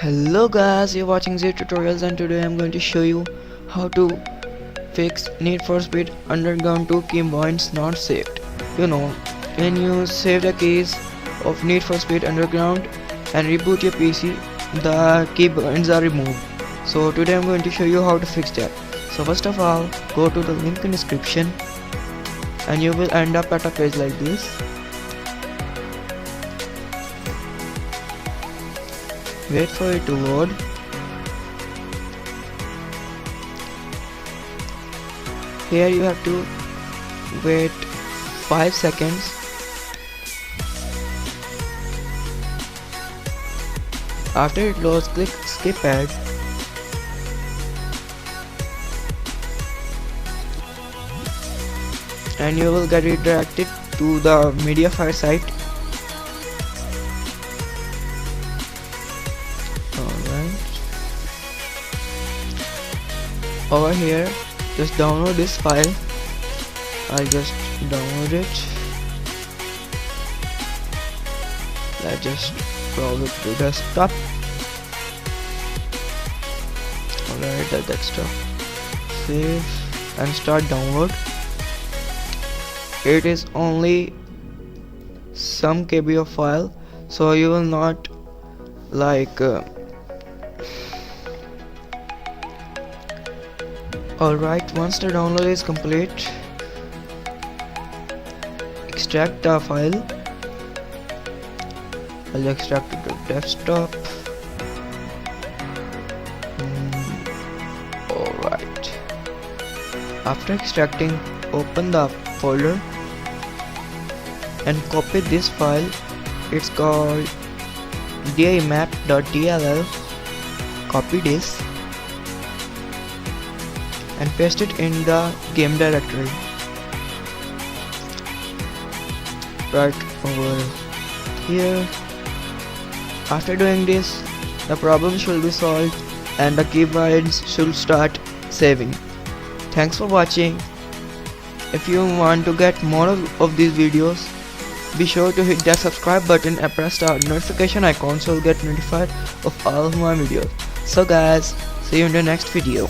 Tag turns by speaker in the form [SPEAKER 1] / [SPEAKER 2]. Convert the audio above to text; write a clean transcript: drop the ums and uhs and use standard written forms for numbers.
[SPEAKER 1] Hello guys, you're watching Z Tutorials and today I'm going to show you how to fix Need for Speed Underground 2 key points not saved. When you save the keys of Need for Speed Underground and reboot your PC, the key points are removed. So today I'm going to show you how to fix that. So first of all, go to the link in description and you will end up at a page like this. Wait for it to load. Here you have to wait 5 seconds. After it loads, click skip ad. And you will get redirected to the Mediafire site. Over here, just download this file. I'll just download it. Let's just browse it to desktop. Alright, the desktop. Save and start download. It is only some KB of file, so you will not Alright, once the download is complete, extract the file. I'll extract it to desktop. Alright. After extracting, open the folder and copy this file. It's called dimap.dll. Copy this and paste it in the game directory right over here. After doing this, the problem should be solved and the keypoints should start saving. Thanks for watching. If you want to get more of these videos, be sure to hit that subscribe button and press the notification icon so you'll get notified of all of my videos. So guys, see you in the next video.